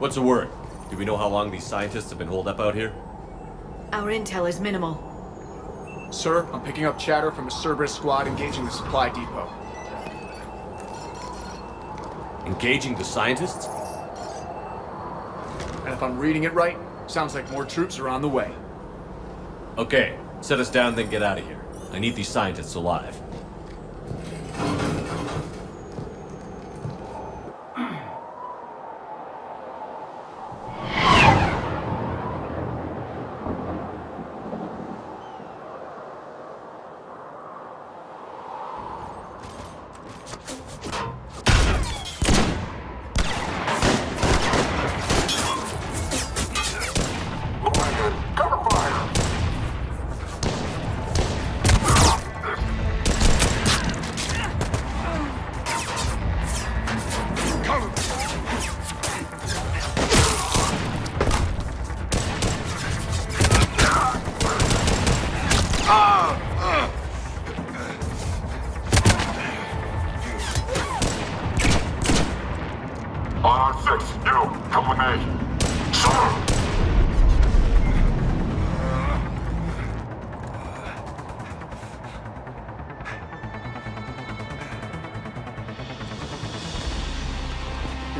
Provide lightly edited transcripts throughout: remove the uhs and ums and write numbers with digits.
What's the word? Do we know how long these scientists have been holed up out here? Our intel is minimal. Sir, I'm picking up chatter from a Cerberus squad engaging the supply depot. Engaging the scientists? And if I'm reading it right, sounds like more troops are on the way. Okay, set us down, then get out of here. I need these scientists alive.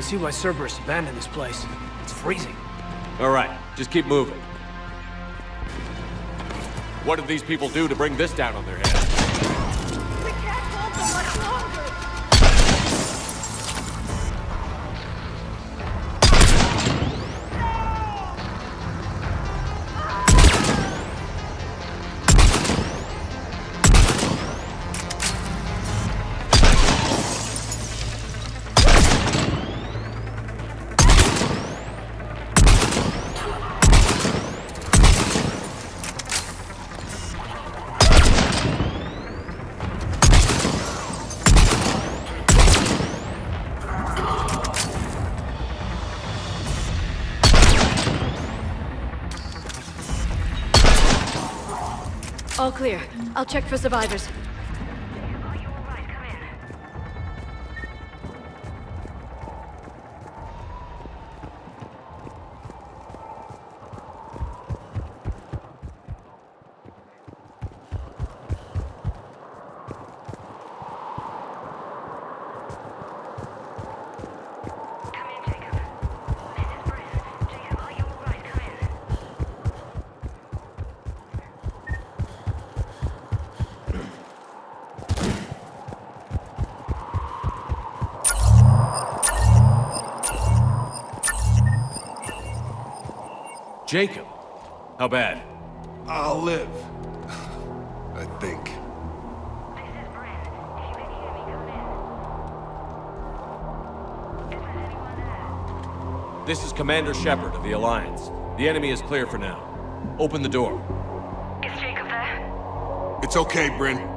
See why Cerberus abandoned this place. It's freezing. All right, just keep moving. What did these people do to bring this down on their heads? We can't hold them much longer! All clear. I'll check for survivors. Jacob! How bad? I'll live. I think. This is Bryn. If you can hear me, come in. Is there anyone there? This is Commander Shepard of the Alliance. The enemy is clear for now. Open the door. Is Jacob there? It's okay, Bryn.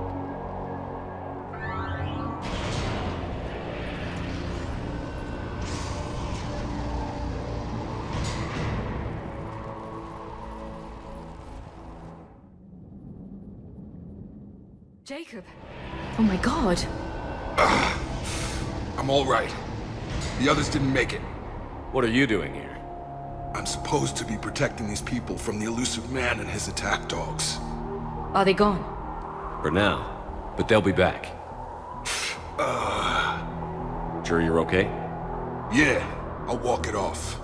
Jacob! Oh my god! I'm all right. The others didn't make it. What are you doing here? I'm supposed to be protecting these people from the elusive man and his attack dogs. Are they gone? For now. But they'll be back. Sure you're okay? Yeah, I'll walk it off.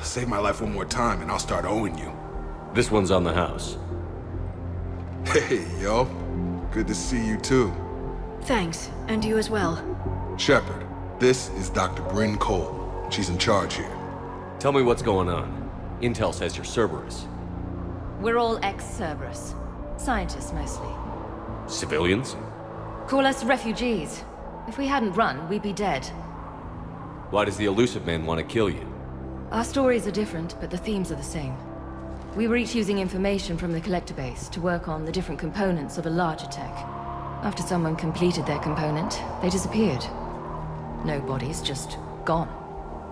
Save my life one more time and I'll start owing you. This one's on the house. Hey, yo. Good to see you too. Thanks, and you as well. Shepard, this is Dr. Bryn Cole. She's in charge here. Tell me what's going on. Intel says you're Cerberus. We're all ex-Cerberus. Scientists, mostly. Civilians? Call us refugees. If we hadn't run, we'd be dead. Why does the elusive man want to kill you? Our stories are different, but the themes are the same. We were each using information from the collector base to work on the different components of a larger tech. After someone completed their component, they disappeared. No bodies, just gone.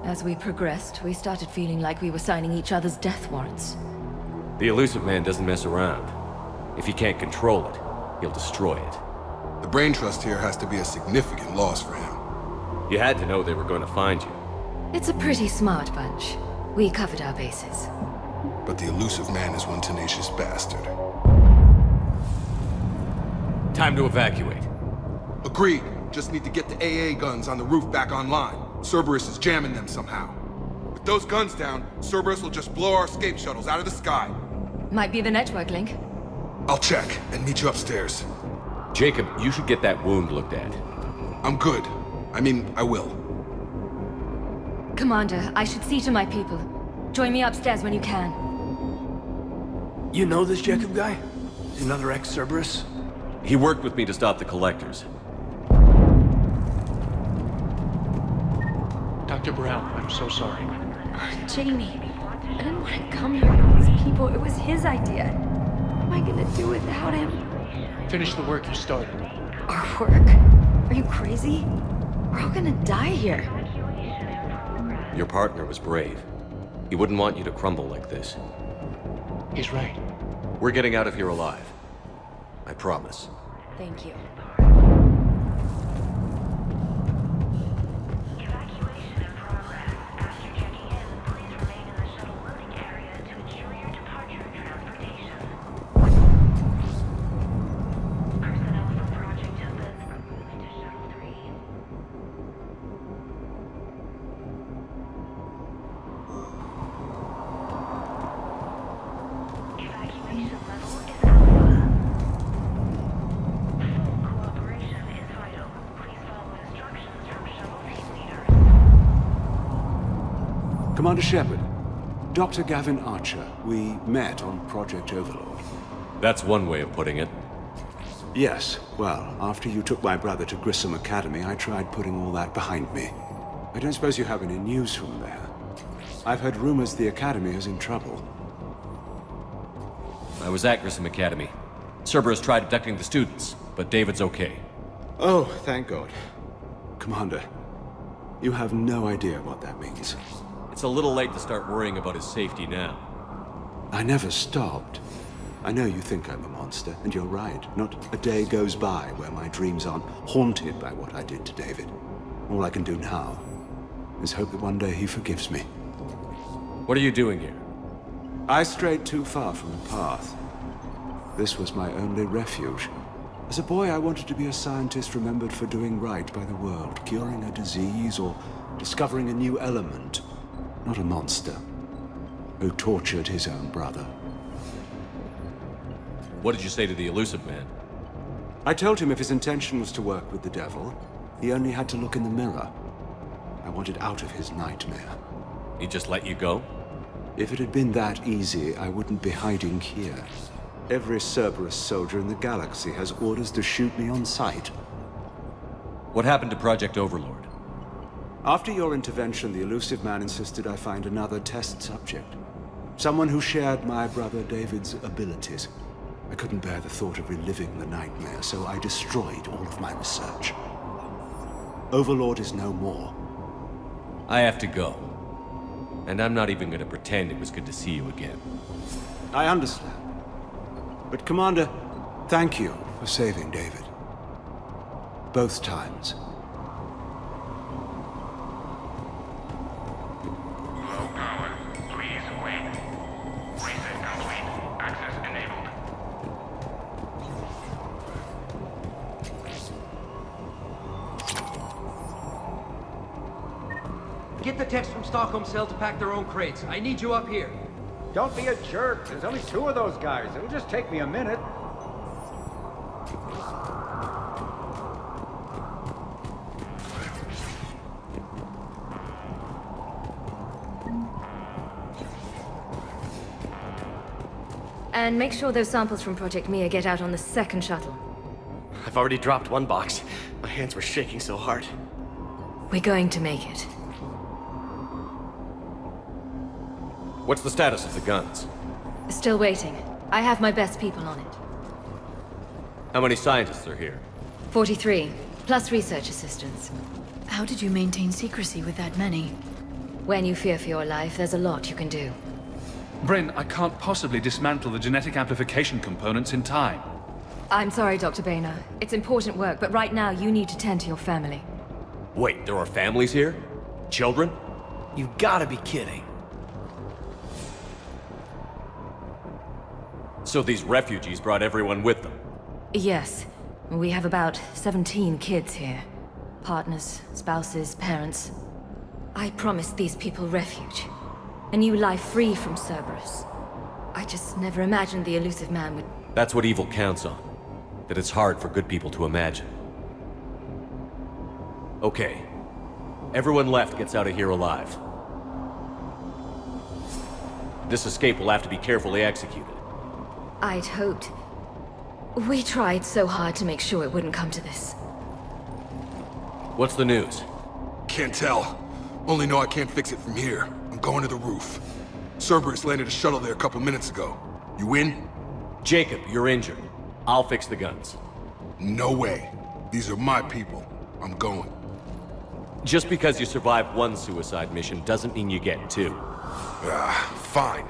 As we progressed, we started feeling like we were signing each other's death warrants. The elusive man doesn't mess around. If he can't control it, he'll destroy it. The brain trust here has to be a significant loss for him. You had to know they were going to find you. It's a pretty smart bunch. We covered our bases. But the elusive man is one tenacious bastard. Time to evacuate. Agreed. Just need to get the AA guns on the roof back online. Cerberus is jamming them somehow. With those guns down, Cerberus will just blow our escape shuttles out of the sky. Might be the network link. I'll check and meet you upstairs. Jacob, you should get that wound looked at. I'm good. I mean, I will. Commander, I should see to my people. Join me upstairs when you can. You know this Jacob guy? He's another ex-Cerberus? He worked with me to stop the collectors. Dr. Brown, I'm so sorry. Jamie, I didn't want to come here with these people. It was his idea. What am I gonna do without him? Finish the work you started. Our work? Are you crazy? We're all gonna die here. Your partner was brave. He wouldn't want you to crumble like this. He's right. We're getting out of here alive. I promise. Thank you. Evacuation in progress. After checking in, please remain in the shuttle loading area to ensure your departure and transportation. Personnel from Project have been removed to Shuttle 3. Evacuation level is Alpha. Full cooperation is vital. Please follow instructions from Shuttle team leaders. Commander Shepard, Dr. Gavin Archer, we met on Project Overlord. That's one way of putting it. Yes, well, after you took my brother to Grissom Academy, I tried putting all that behind me. I don't suppose you have any news from there. I've heard rumors the Academy is in trouble. I was at Grissom Academy. Cerberus tried abducting the students, but David's okay. Oh, thank God. Commander, you have no idea what that means. It's a little late to start worrying about his safety now. I never stopped. I know you think I'm a monster, and you're right. Not a day goes by where my dreams aren't haunted by what I did to David. All I can do now is hope that one day he forgives me. What are you doing here? I strayed too far from the path. This was my only refuge. As a boy, I wanted to be a scientist remembered for doing right by the world, curing a disease or discovering a new element. Not a monster who tortured his own brother. What did you say to the elusive man? I told him if his intention was to work with the devil, he only had to look in the mirror. I wanted out of his nightmare. He just let you go? If it had been that easy, I wouldn't be hiding here. Every Cerberus soldier in the galaxy has orders to shoot me on sight. What happened to Project Overlord? After your intervention, the elusive man insisted I find another test subject. Someone who shared my brother David's abilities. I couldn't bear the thought of reliving the nightmare, so I destroyed all of my research. Overlord is no more. I have to go. And I'm not even gonna pretend it was good to see you again. I understand. But Commander, thank you for saving David. Both times. Low power. Please wait. Reset complete. Access enabled. Get the text from Stockholm Cell to pack their own crates. I need you up here. Don't be a jerk. There's only 2 of those guys. It'll just take me a minute. And make sure those samples from Project Mia get out on the second shuttle. I've already dropped one box. My hands were shaking so hard. We're going to make it. What's the status of the guns? Still waiting. I have my best people on it. How many scientists are here? 43, plus research assistants. How did you maintain secrecy with that many? When you fear for your life, there's a lot you can do. Bryn, I can't possibly dismantle the genetic amplification components in time. I'm sorry, Dr. Boehner. It's important work, but right now you need to tend to your family. Wait, there are families here? Children? You gotta be kidding. So these refugees brought everyone with them? Yes. We have about 17 kids here. Partners, spouses, parents. I promised these people refuge. A new life free from Cerberus. I just never imagined the elusive man would... That's what evil counts on. That it's hard for good people to imagine. Okay. Everyone left gets out of here alive. This escape will have to be carefully executed. I'd hoped. We tried so hard to make sure it wouldn't come to this. What's the news? Can't tell. Only know I can't fix it from here. I'm going to the roof. Cerberus landed a shuttle there a couple minutes ago. You in? Jacob, you're injured. I'll fix the guns. No way. These are my people. I'm going. Just because you survived one suicide mission doesn't mean you get two. Fine.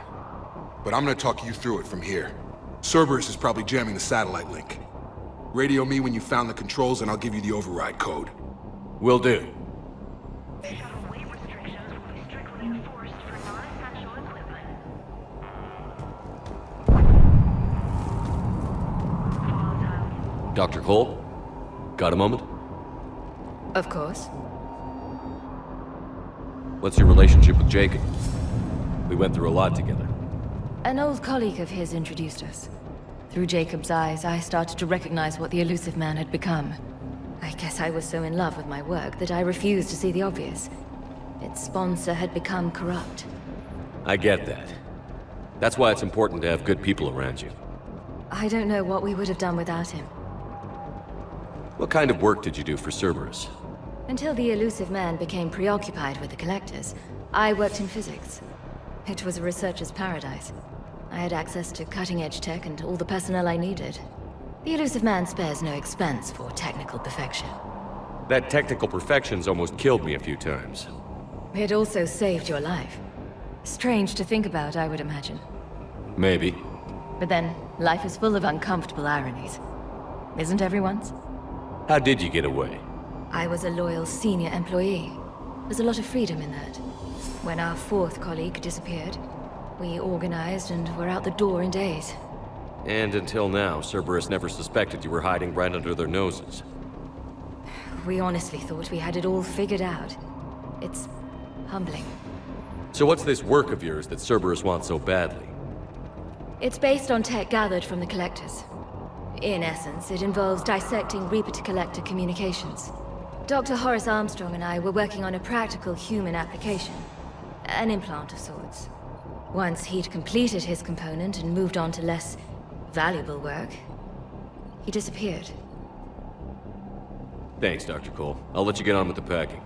But I'm gonna talk you through it from here. Cerberus is probably jamming the satellite link. Radio me when you found the controls and I'll give you the override code. Will do. Shuttle weight restrictions will be strictly enforced for non-essential equipment. Volatile. Dr. Cole? Got a moment? Of course. What's your relationship with Jacob? We went through a lot together. An old colleague of his introduced us. Through Jacob's eyes, I started to recognize what the elusive man had become. I guess I was so in love with my work that I refused to see the obvious. Its sponsor had become corrupt. I get that. That's why it's important to have good people around you. I don't know what we would have done without him. What kind of work did you do for Cerberus? Until the elusive man became preoccupied with the collectors, I worked in physics. It was a researcher's paradise. I had access to cutting-edge tech and all the personnel I needed. The elusive man spares no expense for technical perfection. That technical perfection's almost killed me a few times. It also saved your life. Strange to think about, I would imagine. Maybe. But then, life is full of uncomfortable ironies. Isn't everyone's? How did you get away? I was a loyal senior employee. There's a lot of freedom in that. When our fourth colleague disappeared, we organized and were out the door in days. And until now, Cerberus never suspected you were hiding right under their noses. We honestly thought we had it all figured out. It's humbling. So what's this work of yours that Cerberus wants so badly? It's based on tech gathered from the collectors. In essence, it involves dissecting Reaper-to-Collector communications. Dr. Horace Armstrong and I were working on a practical human application. An implant of sorts. Once he'd completed his component and moved on to less valuable work, he disappeared. Thanks, Dr. Cole. I'll let you get on with the packing.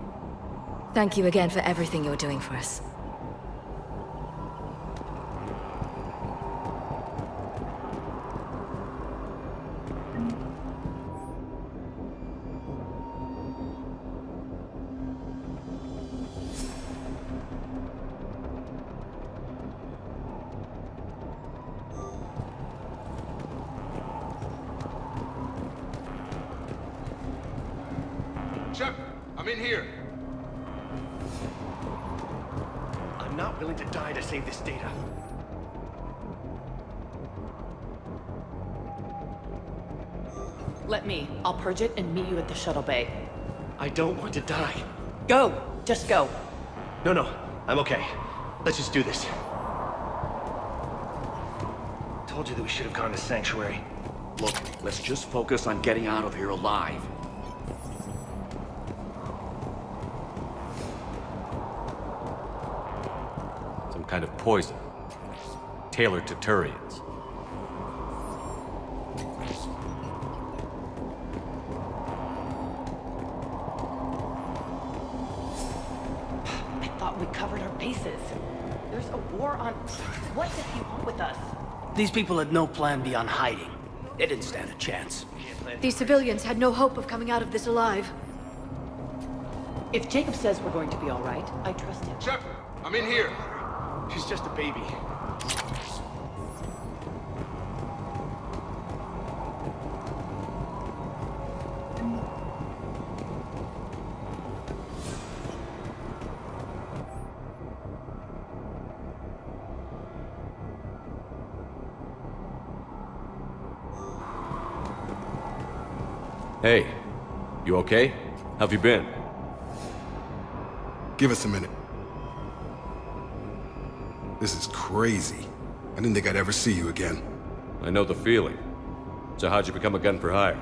Thank you again for everything you're doing for us. Shepard, I'm in here. I'm not willing to die to save this data. Let me. I'll purge it and meet you at the shuttle bay. I don't want to die. Go! Just go. No, I'm okay. Let's just do this. Told you that we should have gone to Sanctuary. Look, let's just focus on getting out of here alive. Some kind of poison. Tailored to Turians. I thought we covered our bases. There's a war on... What does he want with us? These people had no plan beyond hiding. They didn't stand a chance. These civilians had no hope of coming out of this alive. If Jacob says we're going to be all right, I trust him. Shepard, I'm in here. She's just a baby. Hey, you okay? How've you been? Give us a minute. This is crazy. I didn't think I'd ever see you again. I know the feeling. So how'd you become a gun for hire?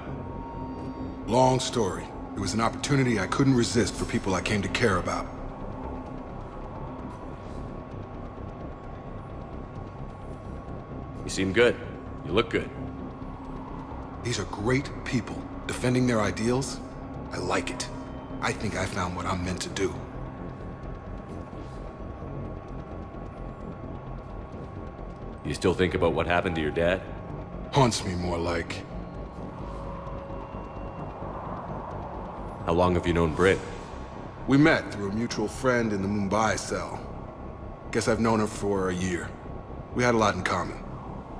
Long story. It was an opportunity I couldn't resist for people I came to care about. You seem good. You look good. These are great people, defending their ideals. I like it. I think I found what I'm meant to do. You still think about what happened to your dad? Haunts me more like. How long have you known Britt? We met through a mutual friend in the Mumbai cell. Guess I've known her for a year. We had a lot in common.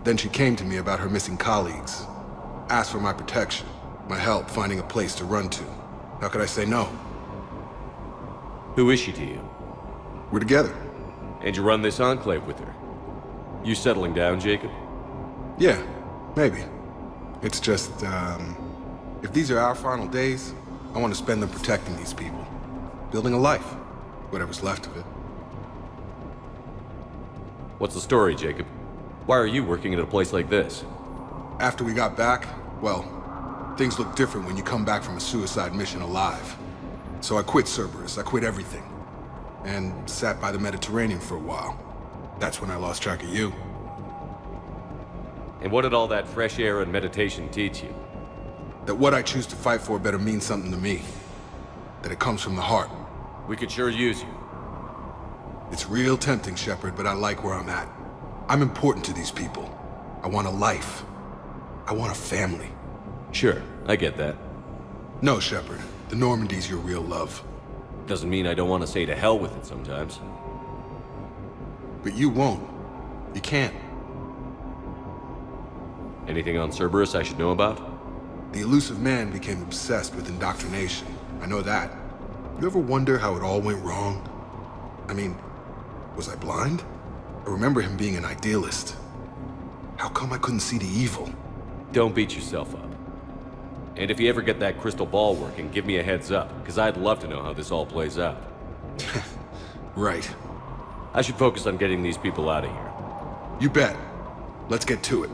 Then she came to me about her missing colleagues. Asked for my protection, my help finding a place to run to. How could I say no? Who is she to you? We're together. And you run this enclave with her? You settling down, Jacob? Yeah, maybe. It's just, if these are our final days, I want to spend them protecting these people. Building a life. Whatever's left of it. What's the story, Jacob? Why are you working at a place like this? After we got back, well, things look different when you come back from a suicide mission alive. So I quit Cerberus, I quit everything. And sat by the Mediterranean for a while. That's when I lost track of you. And what did all that fresh air and meditation teach you? That what I choose to fight for better mean something to me. That it comes from the heart. We could sure use you. It's real tempting, Shepard, but I like where I'm at. I'm important to these people. I want a life. I want a family. Sure, I get that. No, Shepard. The Normandy's your real love. Doesn't mean I don't want to say to hell with it sometimes. But you won't. You can't. Anything on Cerberus I should know about? The elusive man became obsessed with indoctrination. I know that. You ever wonder how it all went wrong? I mean, was I blind? I remember him being an idealist. How come I couldn't see the evil? Don't beat yourself up. And if you ever get that crystal ball working, give me a heads up, because I'd love to know how this all plays out. Right. I should focus on getting these people out of here. You bet. Let's get to it.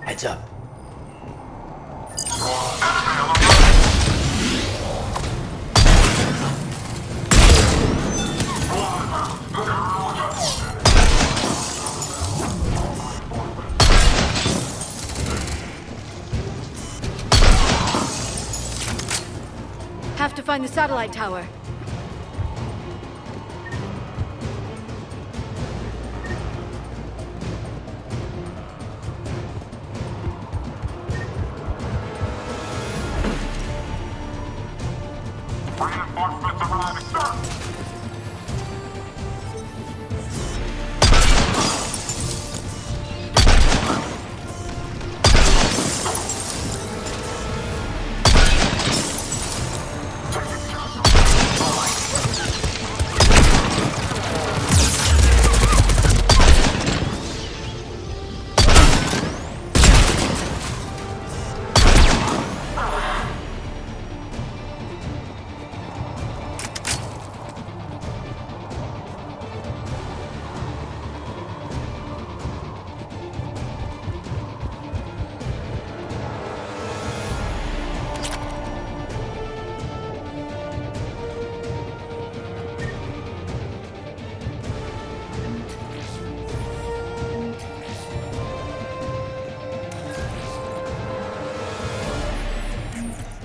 Heads up. Have to find the satellite tower.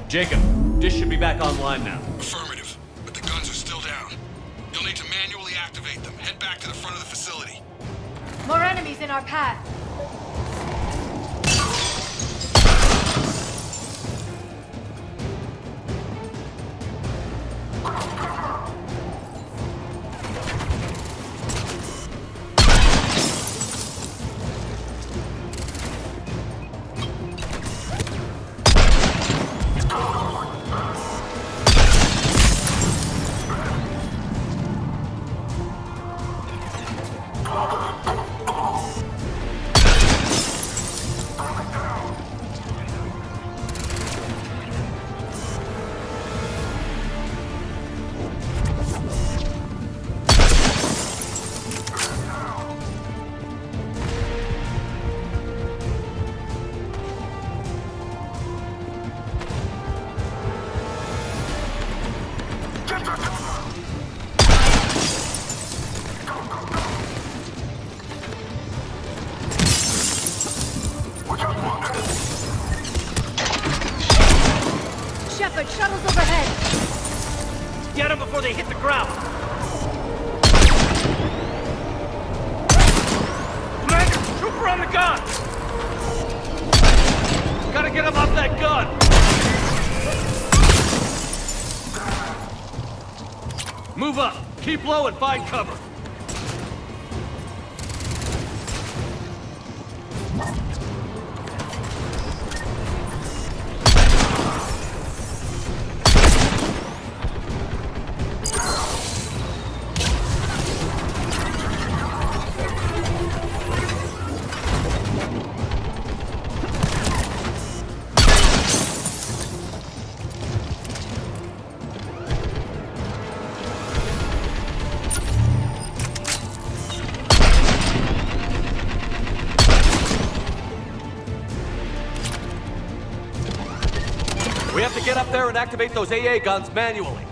Jacob, dish should be back online now. Affirmative, but the guns are still down. You'll need to manually activate back to the front of the facility. More enemies in our path. Shepard, shuttles overhead. Get them before they hit the ground. Commander, trooper on the gun. Gotta get him off that gun. Move up. Keep low and find cover. We have to get up there and activate those AA guns manually.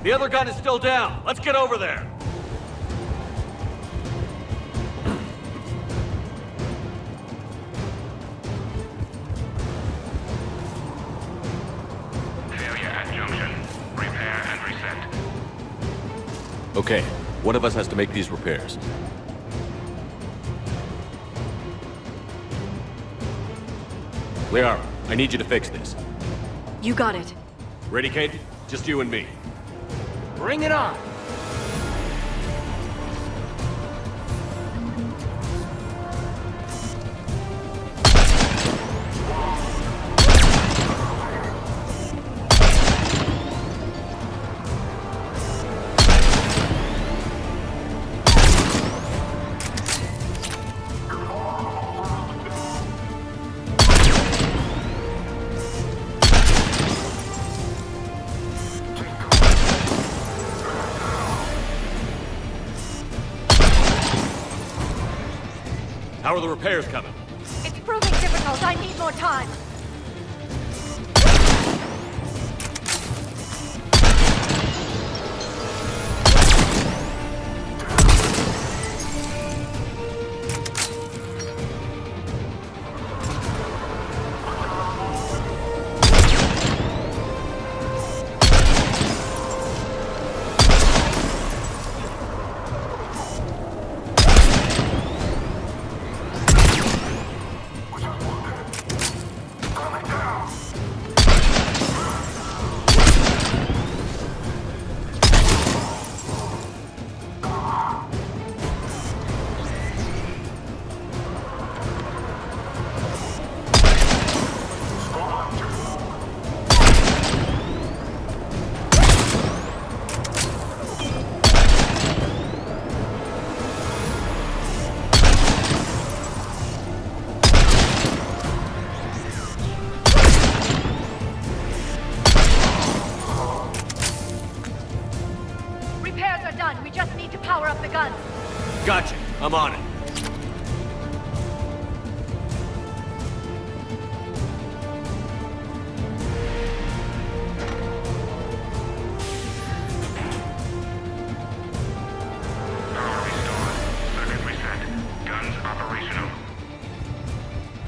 The other gun is still down. Let's get over there. Failure at junction. Repair and reset. Okay, one of us has to make these repairs. Liara, I need you to fix this. You got it. Ready, Kate? Just you and me. Bring it on. How are the repairs coming? It's proving difficult. I need more time.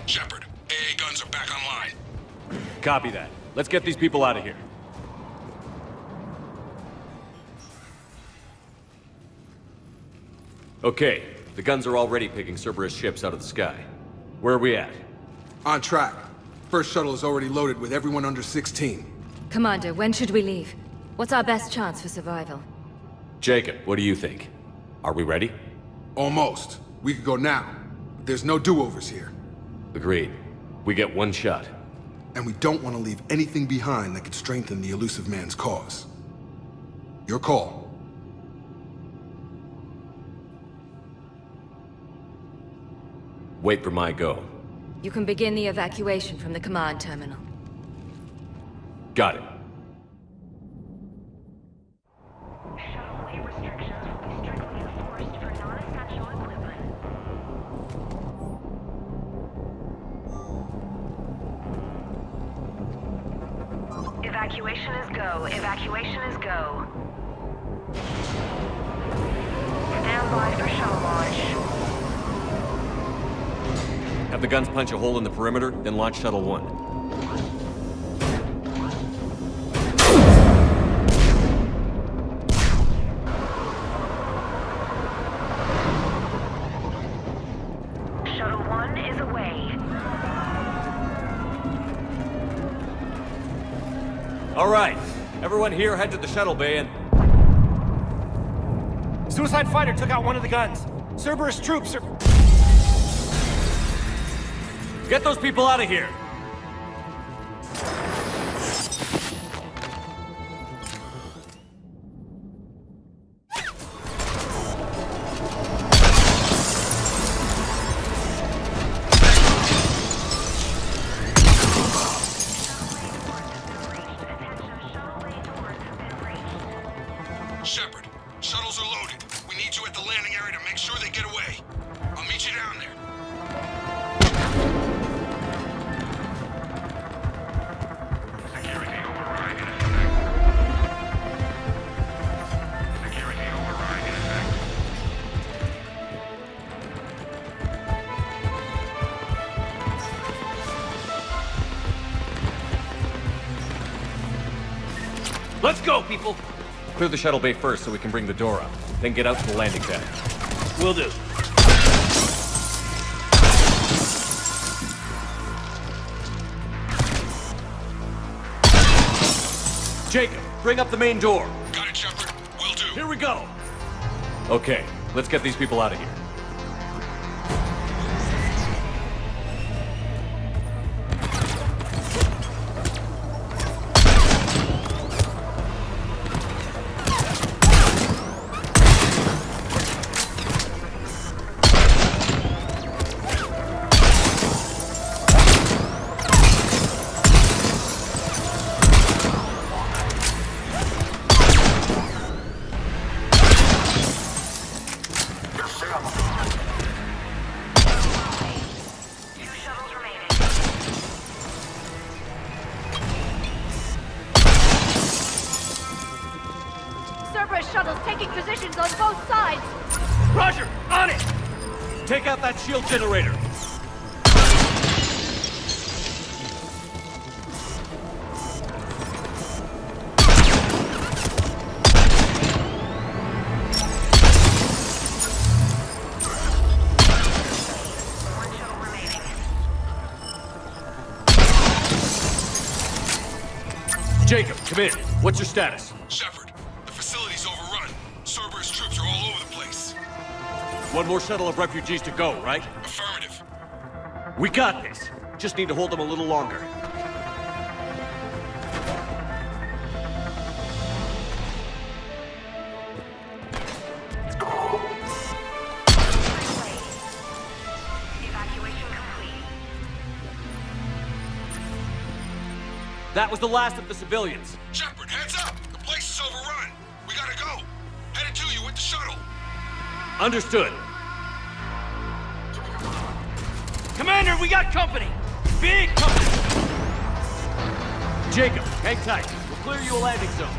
Shepard, AA guns are back online. Copy that. Let's get these people out of here. Okay, the guns are already picking Cerberus ships out of the sky. Where are we at? On track. First shuttle is already loaded with everyone under 16. Commander, when should we leave? What's our best chance for survival? Jacob, what do you think? Are we ready? Almost. We could go now. But there's no do-overs here. Agreed. We get one shot. And we don't want to leave anything behind that could strengthen the elusive man's cause. Your call. Wait for my go. You can begin the evacuation from the command terminal. Got it. Shuttleway restrictions will be strictly enforced for non-essential equipment. Evacuation is go. Evacuation is go. Stand by for shuttle launch. Have the guns punch a hole in the perimeter, then launch Shuttle 1. Shuttle 1 is away. All right, everyone here head to the shuttle bay and... Suicide fighter took out one of the guns. Cerberus troops are... Get those people out of here! Shepard, shuttles are loaded. We need you at the landing area to make sure they get away. I'll meet you down there. Let's go, people! Clear the shuttle bay first so we can bring the door up. Then get out to the landing pad. Will do. Jacob, bring up the main door. Got it, Shepard. Will do. Here we go! Okay, let's get these people out of here. Shuttles taking positions on both sides. Roger! On it! Take out that shield generator. Jacob, come in. What's your status? Shepard, the facility's overrun. Cerberus troops are all over the place. One more shuttle of refugees to go, right? Affirmative. We got this. Just need to hold them a little longer. Evacuation complete. That was the last of the civilians. Shepard, heads up! The place is overrun. We gotta go. Headed to you with the shuttle. Understood. Commander, we got company! Big company! Jacob, hang tight. We'll clear you a landing zone.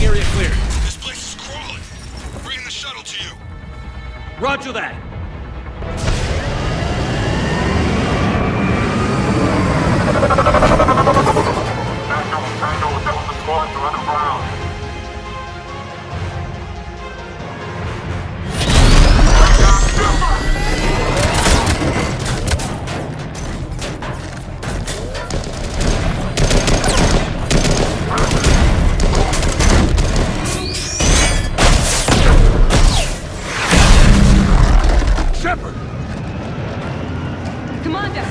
area clear. This place is crawling. Bringing the shuttle to you. Roger that. Shepard! Commander!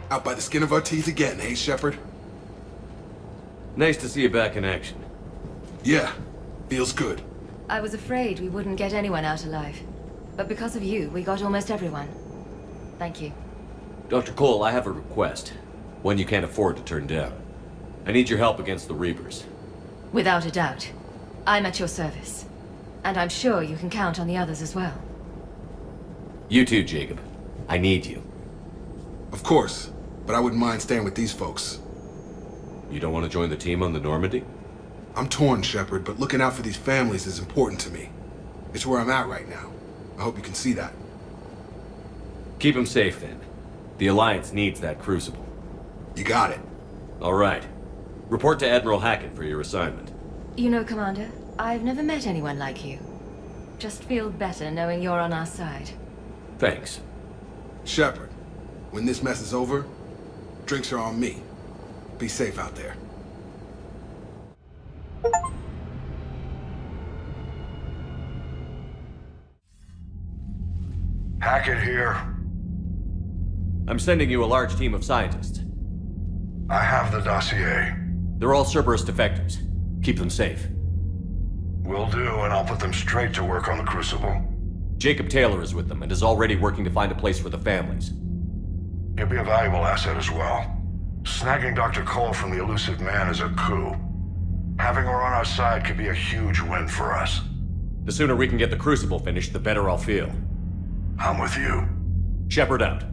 Out by the skin of our teeth again, hey, Shepard? Nice to see you back in action. Yeah, feels good. I was afraid we wouldn't get anyone out alive. But because of you, we got almost everyone. Thank you. Dr. Cole, I have a request. One you can't afford to turn down. I need your help against the Reapers. Without a doubt. I'm at your service. And I'm sure you can count on the others as well. You too, Jacob. I need you. Of course, but I wouldn't mind staying with these folks. You don't want to join the team on the Normandy? I'm torn, Shepard, but looking out for these families is important to me. It's where I'm at right now. I hope you can see that. Keep them safe, then. The Alliance needs that crucible. You got it. All right. Report to Admiral Hackett for your assignment. You know, Commander, I've never met anyone like you. Just feel better knowing you're on our side. Thanks. Shepard, when this mess is over, drinks are on me. Be safe out there. Hackett here. I'm sending you a large team of scientists. I have the dossier. They're all Cerberus defectors. Keep them safe. Will do, and I'll put them straight to work on the Crucible. Jacob Taylor is with them and is already working to find a place for the families. He'll be a valuable asset as well. Snagging Dr. Cole from the elusive man is a coup. Having her on our side could be a huge win for us. The sooner we can get the Crucible finished, the better I'll feel. I'm with you. Shepard out.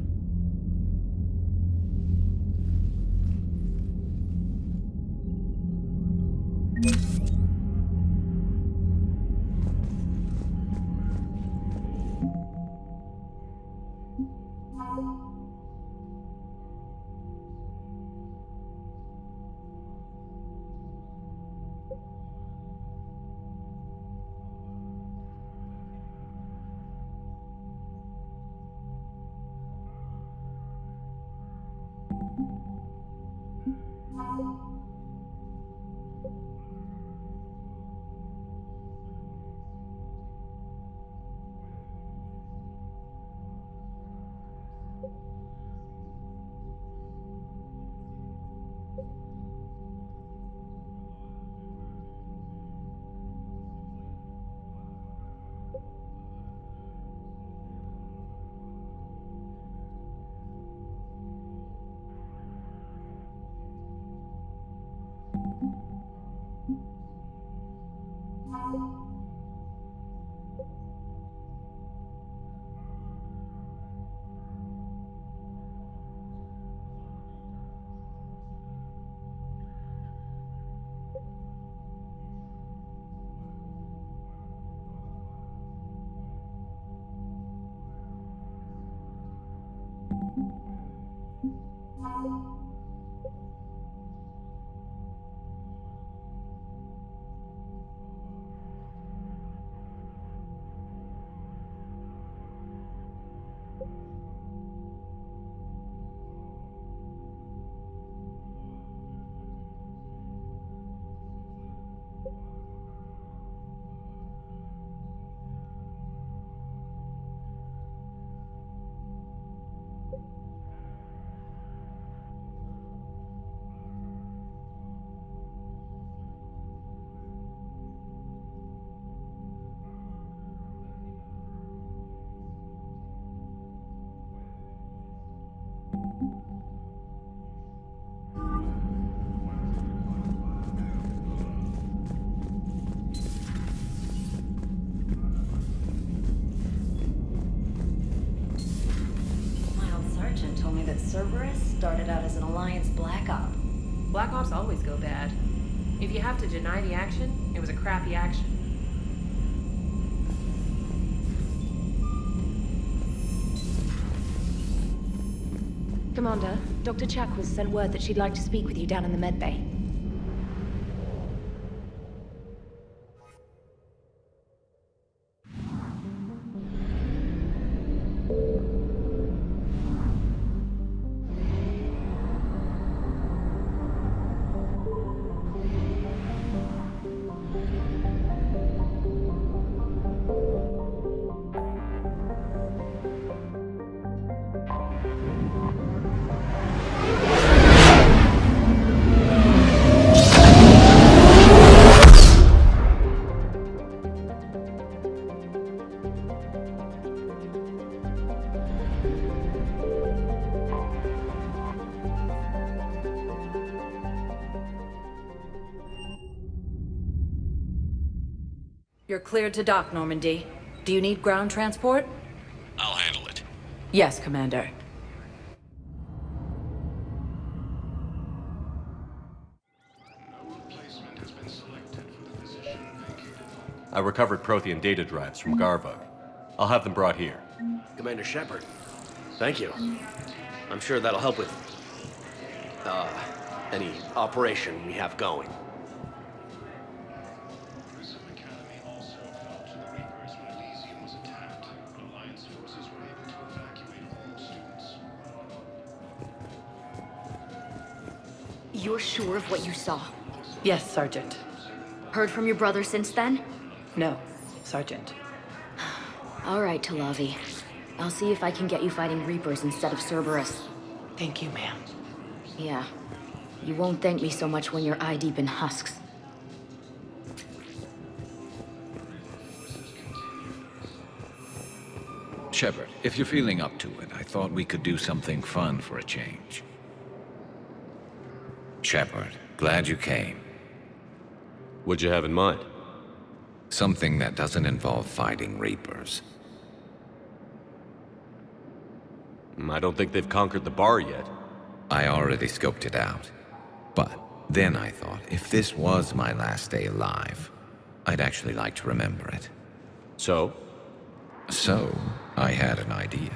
that Cerberus started out as an Alliance Black Op. Black Ops always go bad. If you have to deny the action, it was a crappy action. Commander, Dr. Chakwas sent word that she'd like to speak with you down in the med bay. You're cleared to dock, Normandy. Do you need ground transport? I'll handle it. Yes, Commander. I recovered Prothean data drives from Garvug. I'll have them brought here. Commander Shepard, thank you. I'm sure that'll help with, any operation we have going. You're sure of what you saw? Yes, Sergeant. Heard from your brother since then? No, Sergeant. All right, Talavi. I'll see if I can get you fighting Reapers instead of Cerberus. Thank you, ma'am. Yeah. You won't thank me so much when you're eye-deep in husks. Shepard, if you're feeling up to it, I thought we could do something fun for a change. Shepard, glad you came. What'd you have in mind? Something that doesn't involve fighting Reapers. I don't think they've conquered the bar yet. I already scoped it out. But then I thought, if this was my last day alive, I'd actually like to remember it. So? So, I had an idea.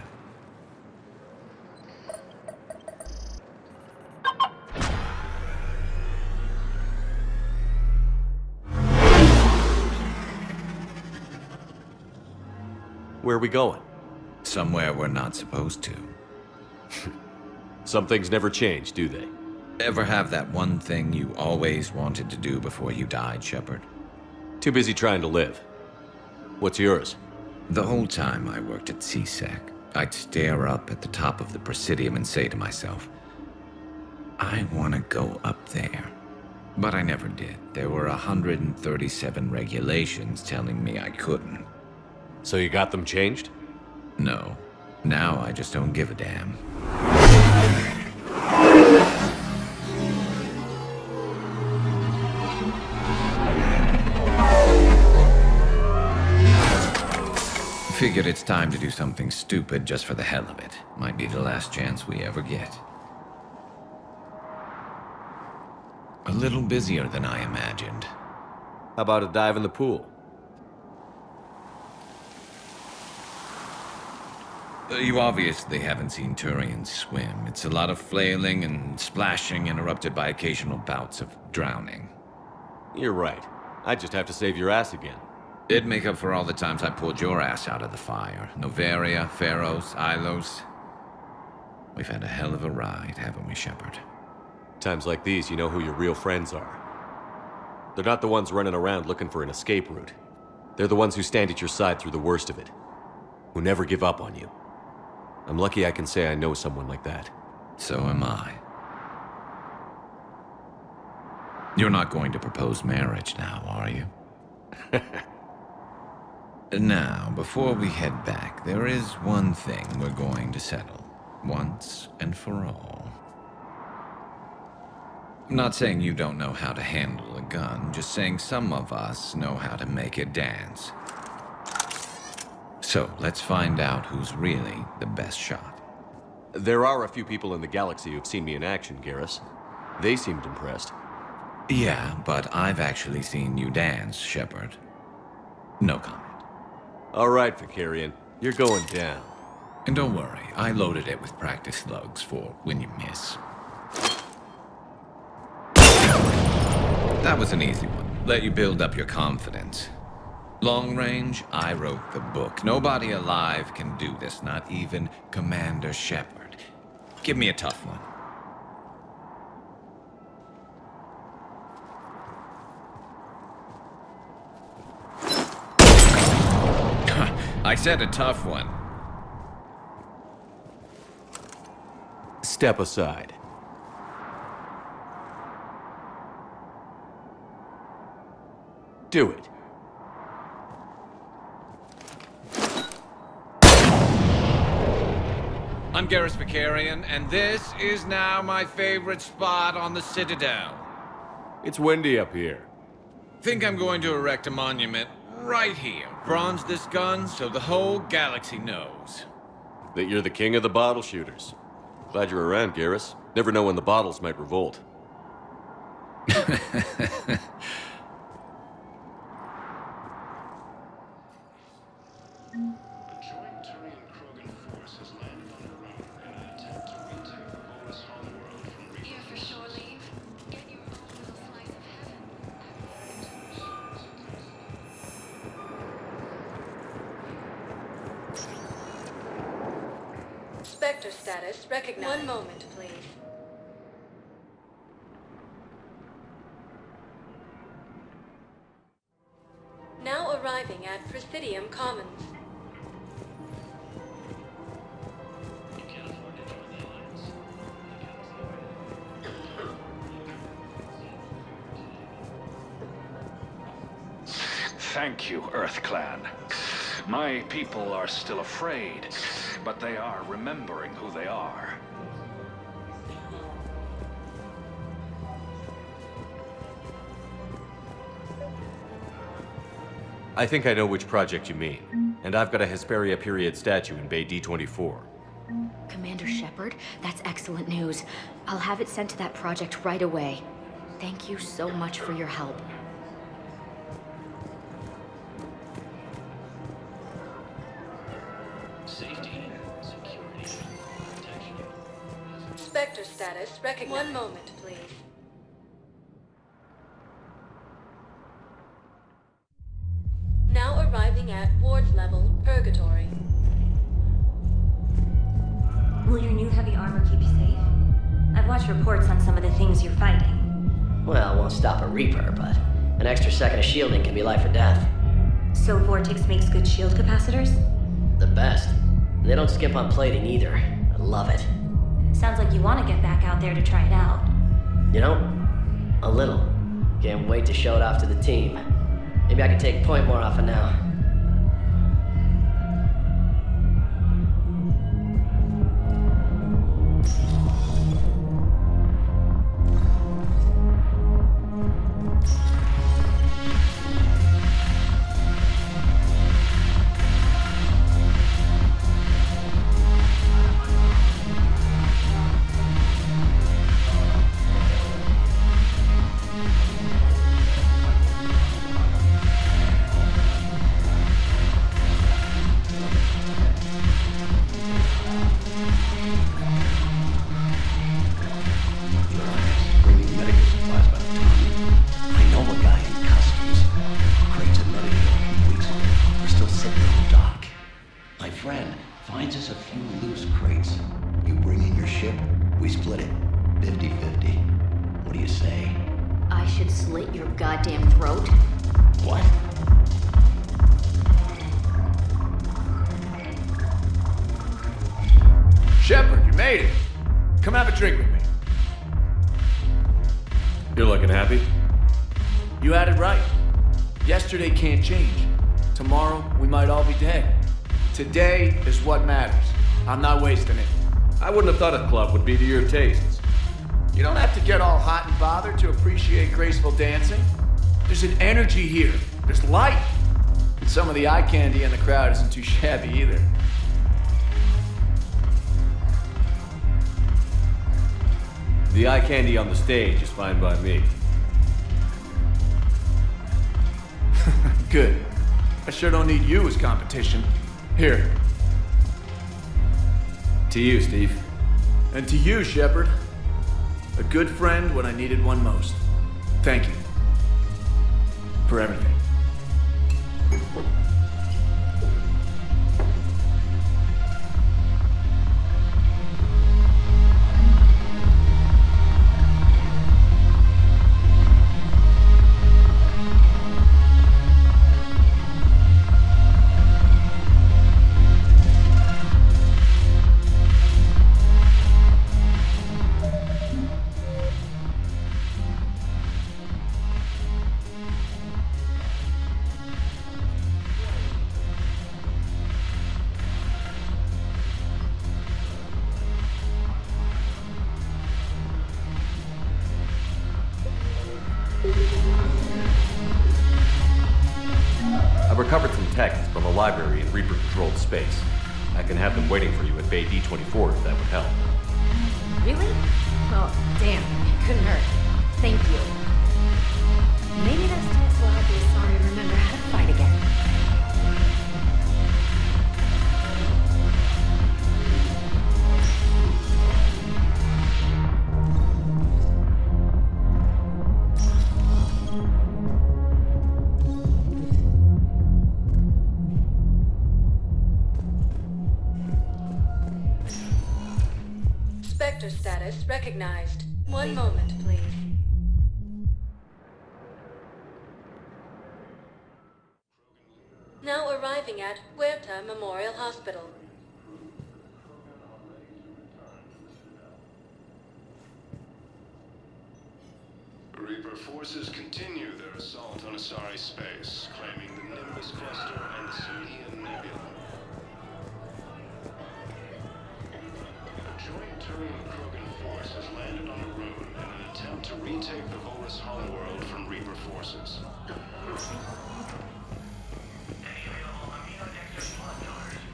Where are we going? Somewhere we're not supposed to. Some things never change, do they? Ever have that one thing you always wanted to do before you died, Shepard? Too busy trying to live. What's yours? The whole time I worked at CSEC, I'd stare up at the top of the Presidium and say to myself, I want to go up there. But I never did. There were 137 regulations telling me I couldn't. So you got them changed? No. Now I just don't give a damn. Figured it's time to do something stupid just for the hell of it. Might be the last chance we ever get. A little busier than I imagined. How about a dive in the pool? You obviously haven't seen Turians swim. It's a lot of flailing and splashing interrupted by occasional bouts of drowning. You're right. I just have to save your ass again. It'd make up for all the times I pulled your ass out of the fire. Noveria, Pharos, Ilos. We've had a hell of a ride, haven't we, Shepard? Times like these, you know who your real friends are. They're not the ones running around looking for an escape route. They're the ones who stand at your side through the worst of it. Who never give up on you. I'm lucky I can say I know someone like that. So am I. You're not going to propose marriage now, are you? Now, before we head back, there is one thing we're going to settle. Once and for all. I'm not saying you don't know how to handle a gun, just saying some of us know how to make it dance. So, let's find out who's really the best shot. There are a few people in the galaxy who've seen me in action, Garrus. They seemed impressed. Yeah, but I've actually seen you dance, Shepard. No comment. All right, Vicarian. You're going down. And don't worry, I loaded it with practice slugs for when you miss. That was an easy one. Let you build up your confidence. Long range, I wrote the book. Nobody alive can do this, not even Commander Shepard. Give me a tough one. I said a tough one. Step aside. Do it. I'm Garrus Vicarian, and this is now my favorite spot on the Citadel. It's windy up here. Think I'm going to erect a monument right here. Bronze this gun so the whole galaxy knows. That you're the king of the bottle shooters. Glad you're around, Garrus. Never know when the bottles might revolt. Spectre status recognized. One moment, please. Now arriving at Presidium Commons. Thank you, Earth Clan. My people are still afraid, but they are remembering who they are. I think I know which project you mean. And I've got a Hesperia period statue in Bay D24. Commander Shepard, that's excellent news. I'll have it sent to that project right away. Thank you so much for your help. Spectre status recognized. One moment, please. Now arriving at Ward's level, Purgatory. Will your new heavy armor keep you safe? I've watched reports on some of the things you're fighting. Well, it won't stop a Reaper, but an extra second of shielding can be life or death. So Vortex makes good shield capacitors? The best. They don't skip on plating either. I love it. Sounds like you want to get back out there to try it out. You know, a little. Can't wait to show it off to the team. Maybe I can take point more off of now. Shepard, you made it. Come have a drink with me. You're looking happy? You had it right. Yesterday can't change. Tomorrow, we might all be dead. Today is what matters. I'm not wasting it. I wouldn't have thought a club would be to your tastes. You don't have to get all hot and bothered to appreciate graceful dancing. There's an energy here. There's light. And some of the eye candy in the crowd isn't too shabby either. The eye candy on the stage is fine by me. Good. I sure don't need you as competition. Here. To you, Steve. And to you, Shepard. A good friend when I needed one most. Thank you. For everything. I've recovered some texts from a library in Reaper-controlled space. I can have them waiting for you at Bay D24 if that would help. Really? Well, damn, it couldn't hurt. Thank you. Maybe those texts will help you sorry to remember how to fight again. Spectre status recognized. One moment, please. Now arriving at Huerta Memorial Hospital. Reaper forces continue their assault on Asari space, claiming the Nimbus cluster and the Sunian Nebula. A joint Turian-Krogan force has landed on the Rune in an attempt to retake the Volus Homeworld from Reaper forces.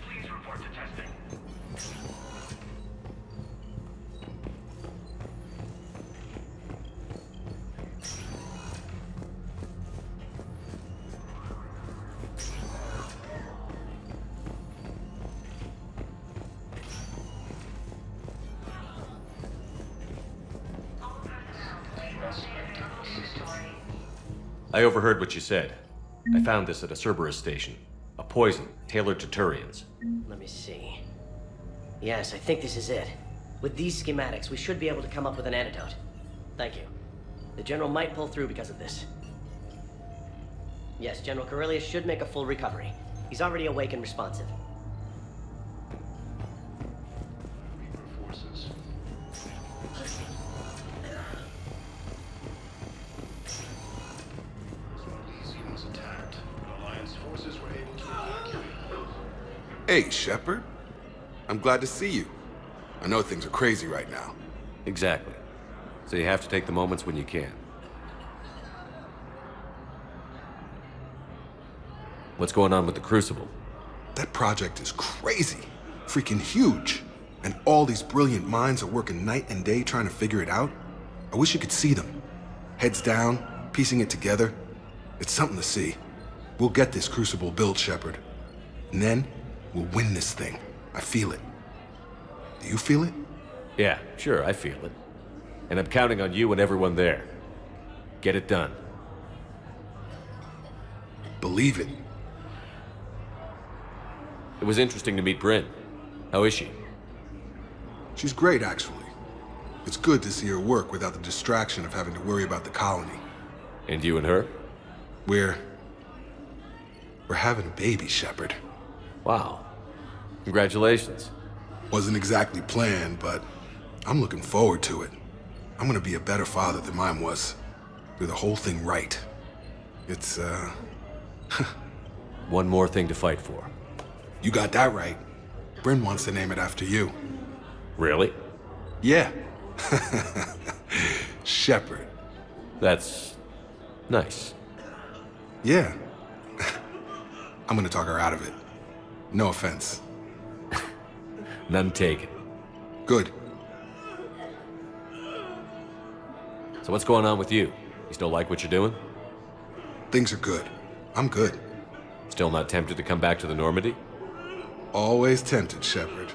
Please report to testing. I overheard what you said. I found this at a Cerberus station. A poison tailored to Turians. Let me see. Yes, I think this is it. With these schematics, we should be able to come up with an antidote. Thank you. The General might pull through because of this. Yes, General Corellius should make a full recovery. He's already awake and responsive. Forces. Elysium was attacked, but Alliance forces were able to evacuate. Hey, Shepard. I'm glad to see you. I know things are crazy right now. Exactly. So you have to take the moments when you can. What's going on with the Crucible? That project is crazy. Freaking huge. And all these brilliant minds are working night and day trying to figure it out. I wish you could see them. Heads down, piecing it together. It's something to see. We'll get this Crucible built, Shepard. And then, we'll win this thing. I feel it. Do you feel it? Yeah, sure, I feel it. And I'm counting on you and everyone there. Get it done. Believe it. It was interesting to meet Bryn. How is she? She's great, actually. It's good to see her work without the distraction of having to worry about the colony. And you and her? We're having a baby, Shepard. Wow. Congratulations. Wasn't exactly planned, but I'm looking forward to it. I'm gonna be a better father than mine was. Do the whole thing right. It's, One more thing to fight for. You got that right. Bryn wants to name it after you. Really? Yeah. Shepard. That's nice. Yeah. I'm gonna talk her out of it. No offense. None taken. Good. So what's going on with you? You still like what you're doing? Things are good. I'm good. Still not tempted to come back to the Normandy? Always tempted, Shepard.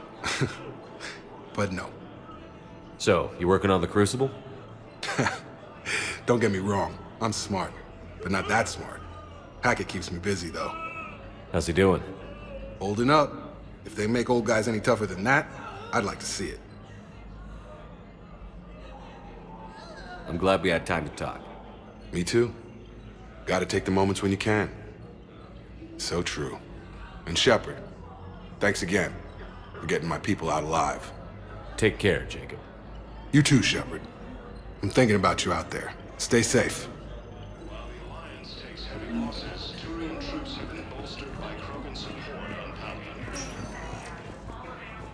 But no. So, you working on the Crucible? Don't get me wrong. I'm smart, but not that smart. Hackett keeps me busy, though. How's he doing? Holding up. If they make old guys any tougher than that, I'd like to see it. I'm glad we had time to talk. Me too. Gotta take the moments when you can. So true. And Shepard, thanks again for getting my people out alive. Take care, Jacob. You too, Shepard. I'm thinking about you out there. Stay safe. While the Alliance takes heavy losses, Turian troops have been bolstered by Krogan's support on Paladin.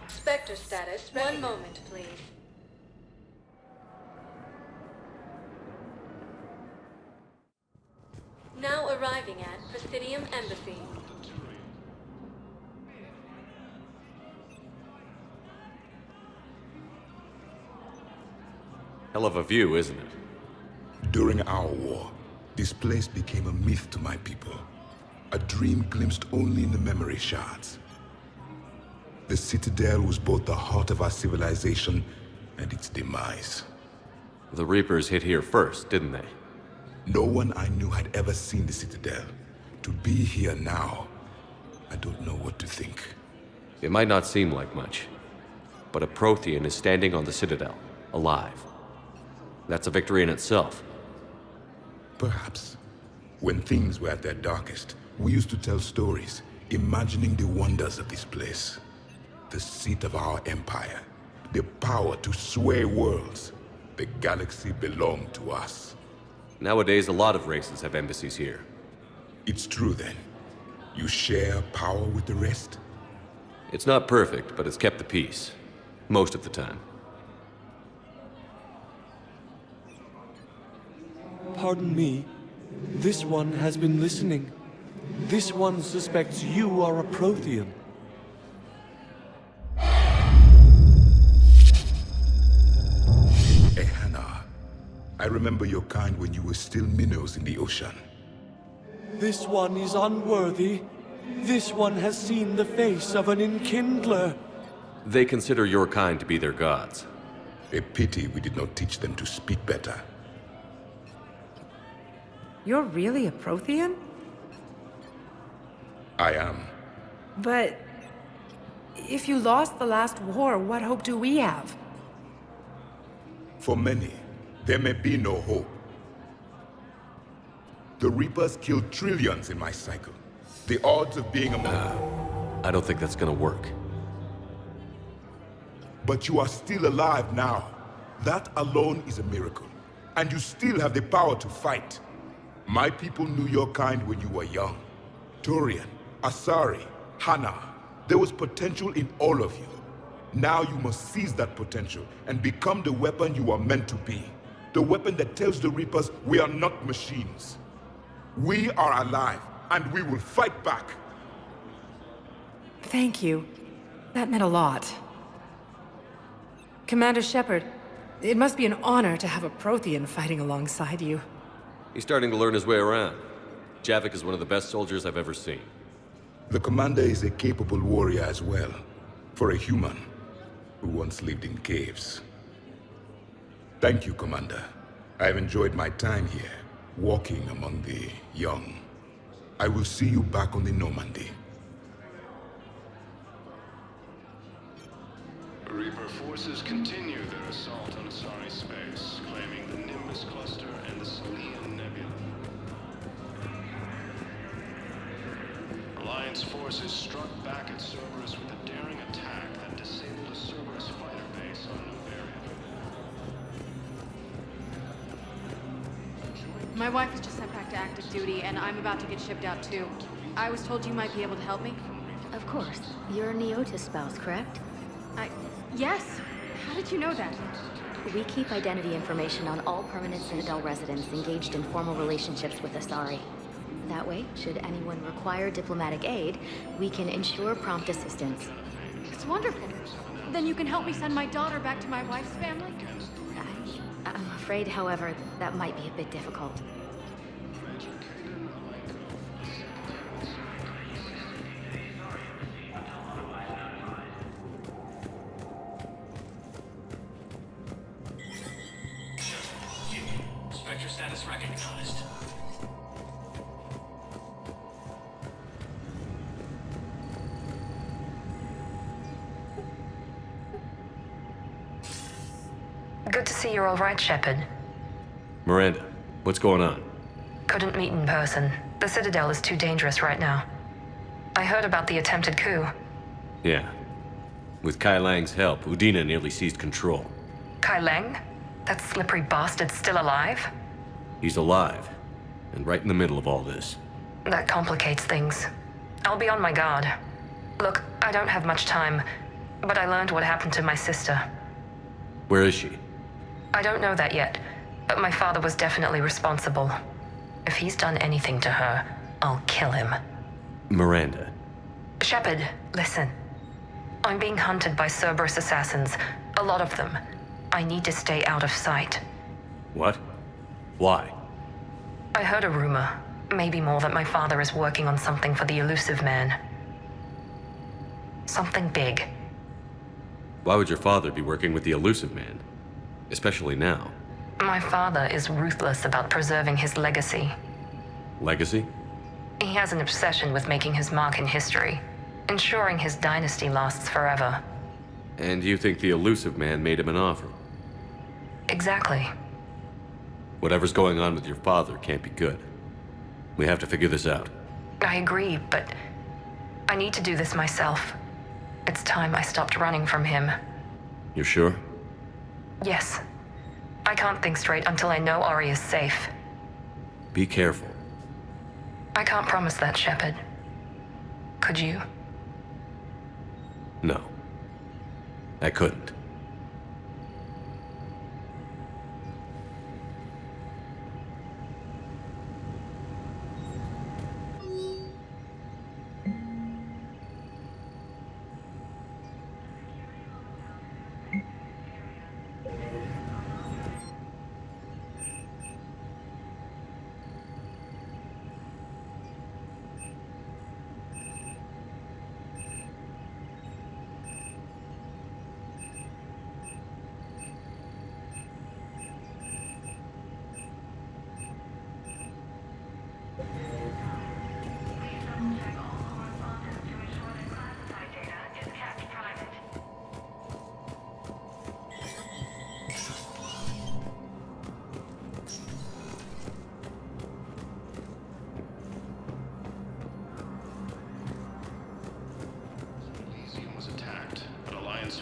Spectre status. One moment, please. Now arriving at Presidium Embassy. Hell of a view, isn't it? During our war, this place became a myth to my people. A dream glimpsed only in the memory shards. The Citadel was both the heart of our civilization and its demise. The Reapers hit here first, didn't they? No one I knew had ever seen the Citadel. To be here now, I don't know what to think. It might not seem like much, but a Prothean is standing on the Citadel, alive. That's a victory in itself. Perhaps. When things were at their darkest, we used to tell stories, imagining the wonders of this place. The seat of our empire, the power to sway worlds. The galaxy belonged to us. Nowadays, a lot of races have embassies here. It's true then. You share power with the rest? It's not perfect, but it's kept the peace. Most of the time. Pardon me. This one has been listening. This one suspects you are a Prothean. Ehana, I remember your kind when you were still minnows in the ocean. This one is unworthy. This one has seen the face of an enkindler. They consider your kind to be their gods. A pity we did not teach them to speak better. You're really a Prothean? I am. But if you lost the last war, what hope do we have? For many, there may be no hope. The Reapers killed trillions in my cycle. The odds of being among I don't think that's gonna work. But you are still alive now. That alone is a miracle. And you still have the power to fight. My people knew your kind when you were young. Turian, Asari, Hana. There was potential in all of you. Now you must seize that potential and become the weapon you are meant to be. The weapon that tells the Reapers we are not machines. We are alive, and we will fight back. Thank you. That meant a lot. Commander Shepard, it must be an honor to have a Prothean fighting alongside you. He's starting to learn his way around. Javik is one of the best soldiers I've ever seen. The commander is a capable warrior as well, for a human who once lived in caves. Thank you, Commander. I've enjoyed my time here, walking among the young. I will see you back on the Normandy. Reaper forces continue their assault on Asari space, claiming the Nimbus cluster and the Salian Nebula. Alliance forces struck back at Cerberus with a daring attack that disabled a Cerberus fighter base on Novaria. My wife was just sent back to active duty, and I'm about to get shipped out too. I was told you might be able to help me. Of course. You're Neota's spouse, correct? Yes. How did you know that? We keep identity information on all permanent Citadel residents engaged in formal relationships with Asari. That way, should anyone require diplomatic aid, we can ensure prompt assistance. It's wonderful. Then you can help me send my daughter back to my wife's family? I'm afraid, however, that might be a bit difficult. Spectre status recognized. Good to see you're all right, Shepard. Miranda, what's going on? Couldn't meet in person. The Citadel is too dangerous right now. I heard about the attempted coup. Yeah. With Kai Lang's help, Udina nearly seized control. Kai Lang? That slippery bastard's still alive? He's alive, and right in the middle of all this. That complicates things. I'll be on my guard. Look, I don't have much time, but I learned what happened to my sister. Where is she? I don't know that yet, but my father was definitely responsible. If he's done anything to her, I'll kill him. Miranda. Shepard, listen. I'm being hunted by Cerberus assassins, a lot of them. I need to stay out of sight. What? Why? I heard a rumor, maybe more, that my father is working on something for the elusive man. Something big. Why would your father be working with the elusive man? Especially now. My father is ruthless about preserving his legacy. Legacy? He has an obsession with making his mark in history, ensuring his dynasty lasts forever. And you think the elusive man made him an offer? Exactly. Whatever's going on with your father can't be good. We have to figure this out. I agree, but I need to do this myself. It's time I stopped running from him. You're sure? Yes. I can't think straight until I know Ari is safe. Be careful. I can't promise that, Shepard. Could you? No. I couldn't.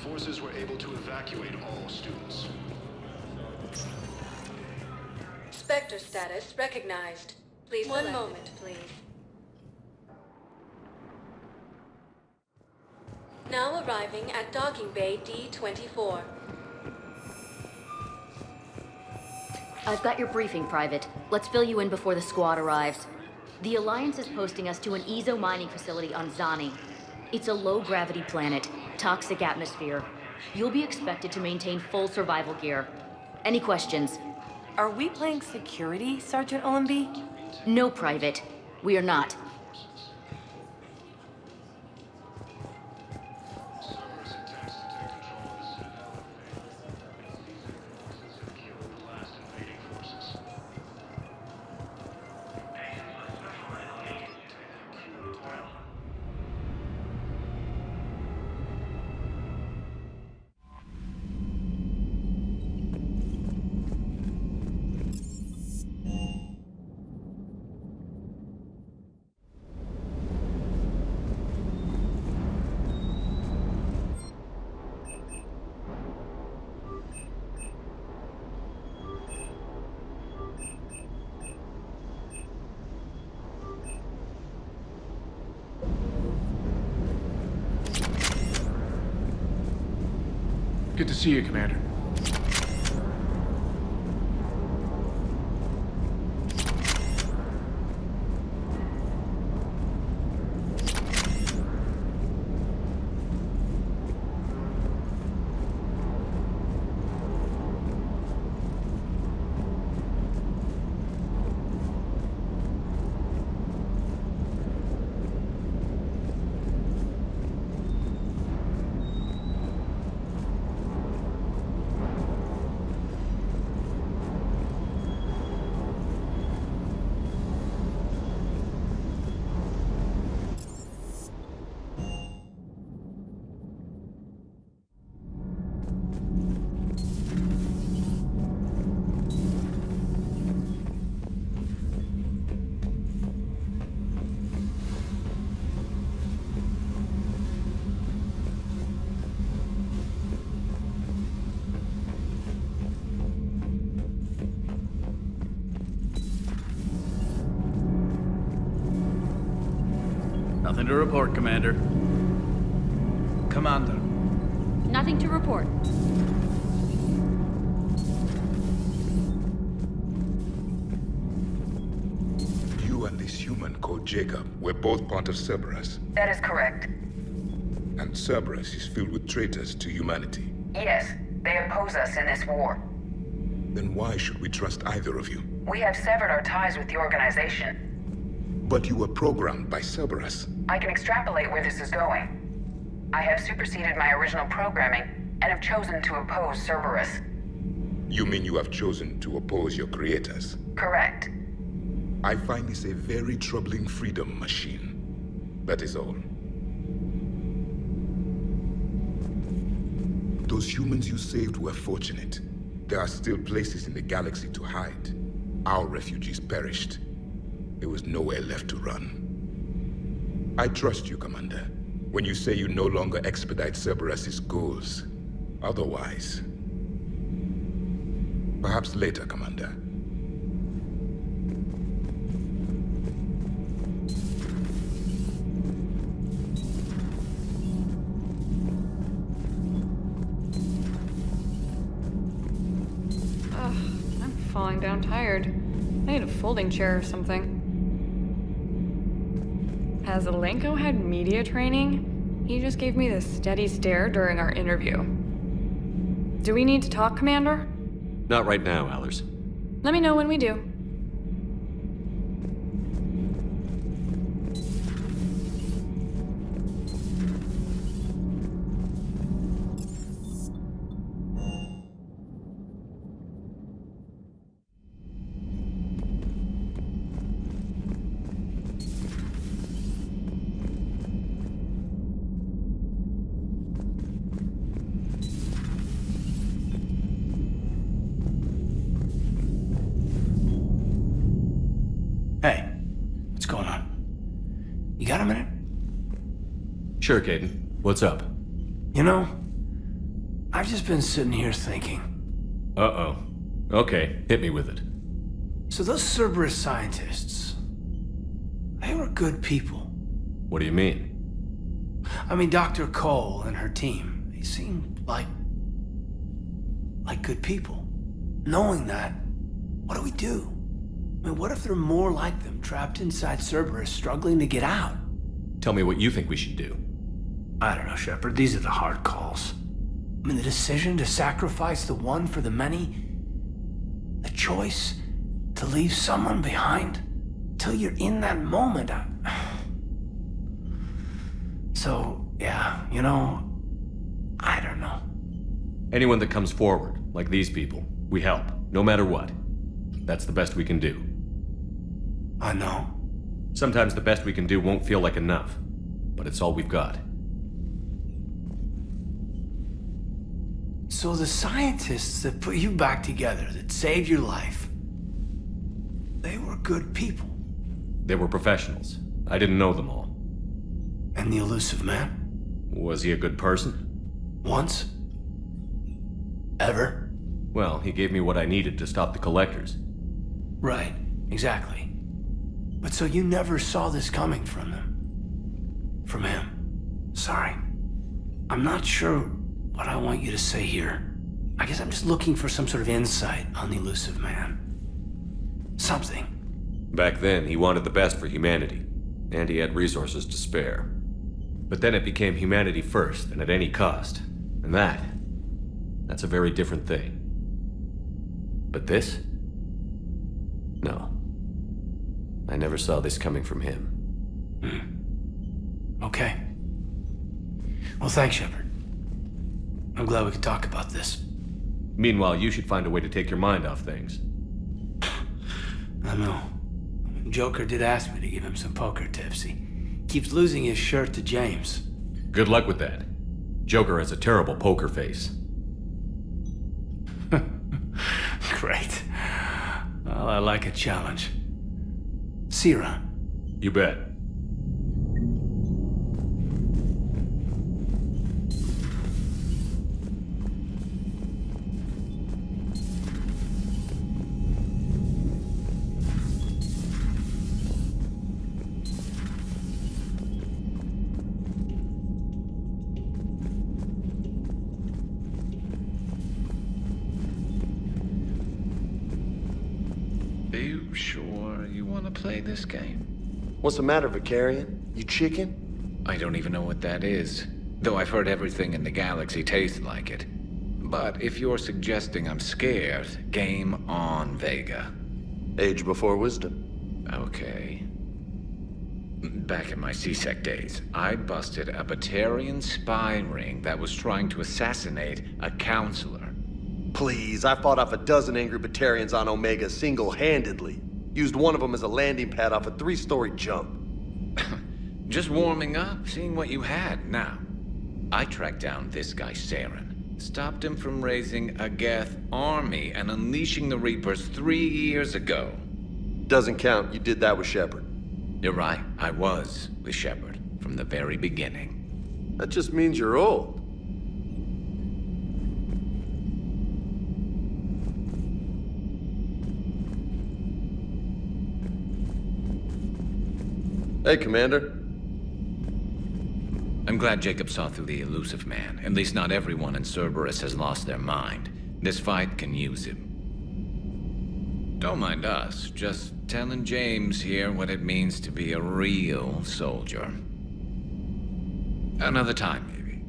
Forces were able to evacuate all students. Spectre status recognized. Please one moment, please. Now arriving at docking bay D-24. I've got your briefing, Private. Let's fill you in before the squad arrives. The Alliance is posting us to an Ezo mining facility on Zani. It's a low-gravity planet, toxic atmosphere. You'll be expected to maintain full survival gear. Any questions? Are we playing security, Sergeant Ullenby? No, Private. We are not. Good to see you, Commander. Nothing to report, Commander. Commander. Nothing to report. You and this human called Jacob were both part of Cerberus. That is correct. And Cerberus is filled with traitors to humanity. Yes, they oppose us in this war. Then why should we trust either of you? We have severed our ties with the organization. But you were programmed by Cerberus. I can extrapolate where this is going. I have superseded my original programming and have chosen to oppose Cerberus. You mean you have chosen to oppose your creators? Correct. I find this a very troubling freedom machine. That is all. Those humans you saved were fortunate. There are still places in the galaxy to hide. Our refugees perished. There was nowhere left to run. I trust you, Commander, when you say you no longer expedite Cerberus's goals. Otherwise... Perhaps later, Commander. I'm falling down tired. I need a folding chair or something. Has Alenko had media training? He just gave me this steady stare during our interview. Do we need to talk, Commander? Not right now, Allers. Let me know when we do. Hey, what's going on? You got a minute? Sure, Caden. What's up? You know, I've just been sitting here thinking. Uh-oh. Okay, hit me with it. So those Cerberus scientists, they were good people. What do you mean? I mean, Dr. Cole and her team, they seemed like good people. Knowing that, what do we do? I mean, what if there are more like them trapped inside Cerberus struggling to get out? Tell me what you think we should do. I don't know, Shepard. These are the hard calls. I mean, the decision to sacrifice the one for the many, the choice to leave someone behind till you're in that moment. So, yeah, you know, I don't know. Anyone that comes forward, like these people, we help, no matter what. That's the best we can do. I know. Sometimes the best we can do won't feel like enough, but it's all we've got. So the scientists that put you back together, that saved your life, they were good people. They were professionals. I didn't know them all. And the elusive man? Was he a good person? Once? Ever? Well, he gave me what I needed to stop the collectors. Right, exactly. But so you never saw this coming from them? From him? Sorry. I'm not sure what I want you to say here. I guess I'm just looking for some sort of insight on the elusive man. Something. Back then, he wanted the best for humanity, and he had resources to spare. But then it became humanity first, and at any cost. And that's a very different thing. But this? No. I never saw this coming from him. Okay. Well, thanks, Shepard. I'm glad we could talk about this. Meanwhile, you should find a way to take your mind off things. I know. Joker did ask me to give him some poker tips. He keeps losing his shirt to James. Good luck with that. Joker has a terrible poker face. Great. Well, I like a challenge. See you around. You bet. play this game? What's the matter, Vicarian? You chicken? I don't even know what that is. Though I've heard everything in the galaxy tastes like it. But if you're suggesting I'm scared, game on, Vega. Age before wisdom. Okay. Back in my C-Sec days, I busted a Batarian spy ring that was trying to assassinate a counselor. Please, I fought off a dozen angry Batarians on Omega single-handedly. Used one of them as a landing pad off a 3-story jump. Just warming up, seeing what you had. Now, I tracked down this guy, Saren. Stopped him from raising a Geth army and unleashing the Reapers 3 years ago. Doesn't count. You did that with Shepard. You're right. I was with Shepard from the very beginning. That just means you're old. Hey, Commander. I'm glad Jacob saw through the elusive man. At least not everyone in Cerberus has lost their mind. This fight can use him. Don't mind us, just telling James here what it means to be a real soldier. Another time, maybe.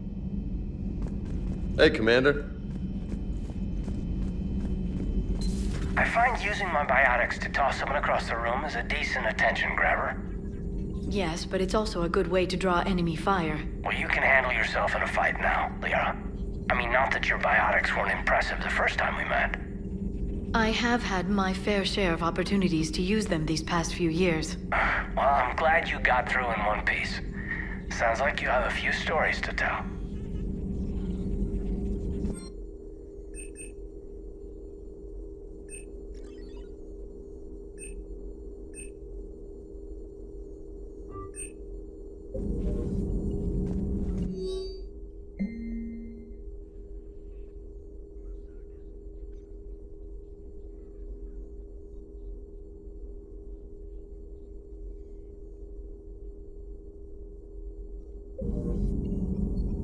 Hey, Commander. I find using my biotics to toss someone across the room is a decent attention grabber. Yes, but it's also a good way to draw enemy fire. Well, you can handle yourself in a fight now, Liara. I mean, not that your biotics weren't impressive the first time we met. I have had my fair share of opportunities to use them these past few years. Well, I'm glad you got through in one piece. Sounds like you have a few stories to tell.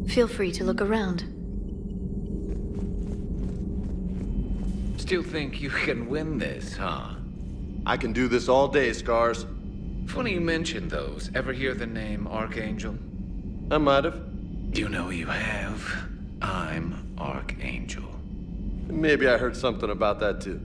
Feel free to look around. Still think you can win this, huh? I can do this all day, Scars. Funny you mention those. Ever hear the name Archangel? I might have. You know you have. I'm Archangel. Maybe I heard something about that too.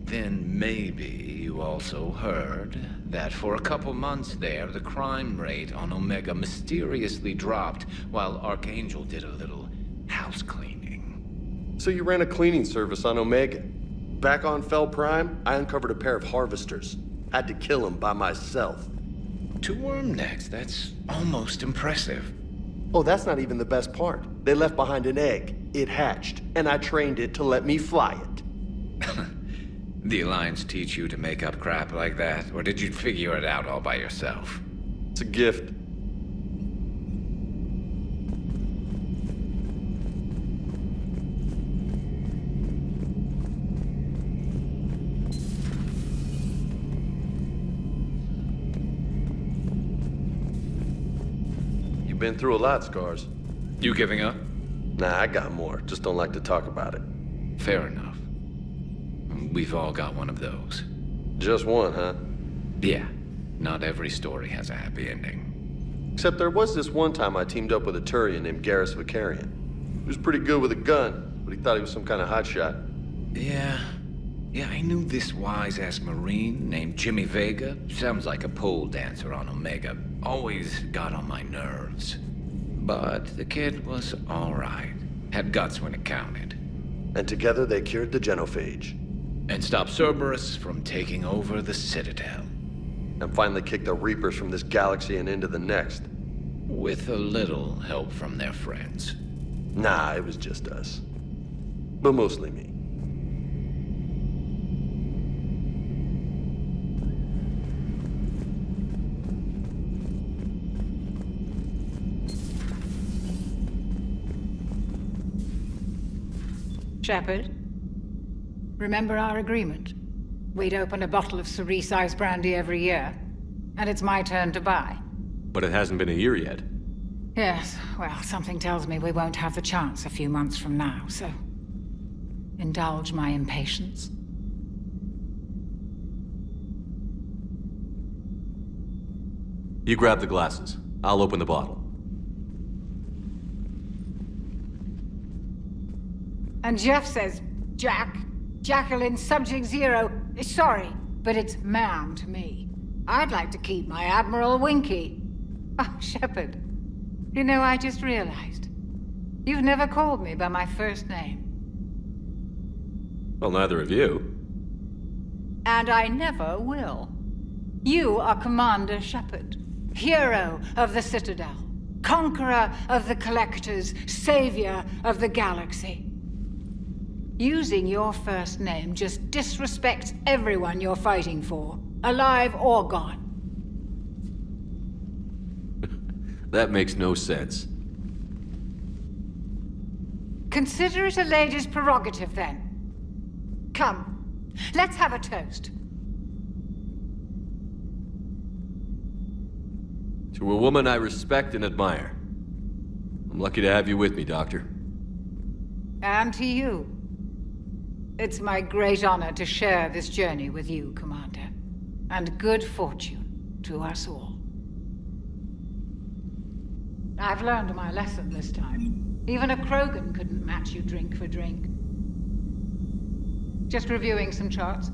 Then maybe you also heard that for a couple months there, the crime rate on Omega mysteriously dropped while Archangel did a little house cleaning. So you ran a cleaning service on Omega. Back on Fel Prime, I uncovered a pair of harvesters. Had to kill them by myself. 2 worm necks, that's almost impressive. Oh, that's not even the best part. They left behind an egg. It hatched, and I trained it to let me fly it. The Alliance teach you to make up crap like that, or did you figure it out all by yourself? It's a gift. You've been through a lot, Scars. You giving up? Nah, I got more. Just don't like to talk about it. Fair enough. We've all got one of those. Just one, huh? Yeah. Not every story has a happy ending. Except there was this one time I teamed up with a Turian named Garrus Vicarian. He was pretty good with a gun, but he thought he was some kind of hotshot. Yeah, I knew this wise-ass Marine named Jimmy Vega. Sounds like a pole dancer on Omega. Always got on my nerves. But the kid was all right. Had guts when it counted. And together they cured the genophage. And stopped Cerberus from taking over the Citadel. And finally kicked the Reapers from this galaxy and into the next. With a little help from their friends. Nah, it was just us. But mostly me. Shepard, remember our agreement? We'd open a bottle of cerise-sized brandy every year, and it's my turn to buy. But it hasn't been a year yet. Yes, well, something tells me we won't have the chance a few months from now, so indulge my impatience. You grab the glasses. I'll open the bottle. And Jeff says, Jack, Jacqueline, Subject Zero, is sorry, but it's ma'am to me. I'd like to keep my Admiral Winky. Oh, Shepard, you know, I just realized. You've never called me by my first name. Well, neither of you. And I never will. You are Commander Shepard, hero of the Citadel, conqueror of the Collectors, savior of the galaxy. Using your first name just disrespects everyone you're fighting for, alive or gone. That makes no sense. Consider it a lady's prerogative, then. Come, let's have a toast. To a woman I respect and admire. I'm lucky to have you with me, Doctor. And to you. It's my great honor to share this journey with you, Commander. And good fortune to us all. I've learned my lesson this time. Even a Krogan couldn't match you drink for drink. Just reviewing some charts.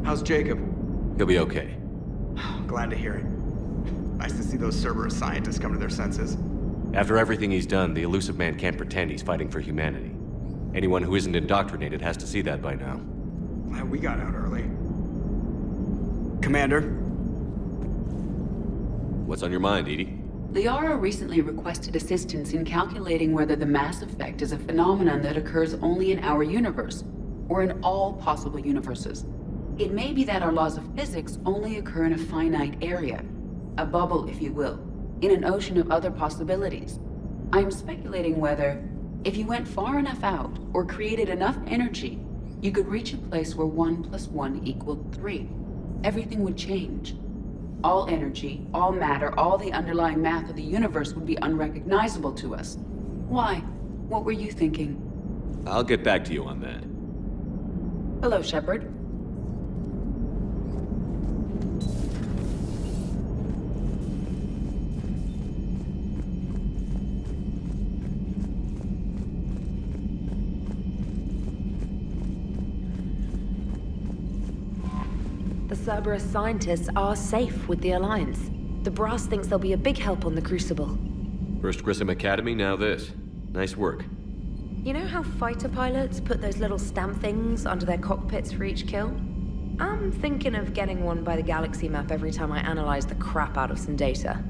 How's Jacob? He'll be okay. Glad to hear it. Nice to see those Cerberus scientists come to their senses. After everything he's done, the elusive man can't pretend he's fighting for humanity. Anyone who isn't indoctrinated has to see that by now. Glad we got out early. Commander? What's on your mind, Edie? Liara recently requested assistance in calculating whether the Mass Effect is a phenomenon that occurs only in our universe, or in all possible universes. It may be that our laws of physics only occur in a finite area, a bubble, if you will, in an ocean of other possibilities. I am speculating whether, if you went far enough out, or created enough energy, you could reach a place where 1 + 1 = 3. Everything would change. All energy, all matter, all the underlying math of the universe would be unrecognizable to us. Why? What were you thinking? I'll get back to you on that. Hello, Shepard. The Cerberus scientists are safe with the Alliance. The Brass thinks they'll be a big help on the Crucible. First Grissom Academy, now this. Nice work. You know how fighter pilots put those little stamp things under their cockpits for each kill? I'm thinking of getting one by the galaxy map every time I analyze the crap out of some data.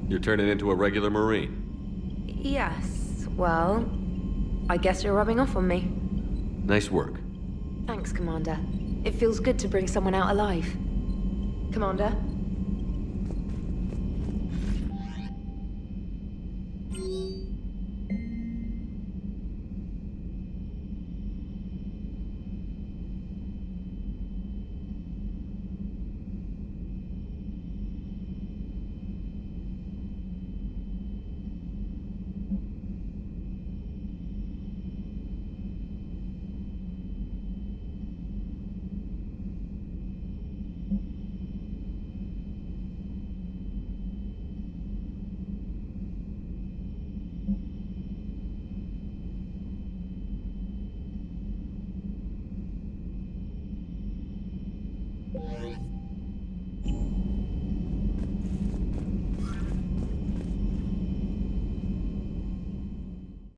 You're turning into a regular Marine. Yes, well, I guess you're rubbing off on me. Nice work. Thanks, Commander. It feels good to bring someone out alive. Commander?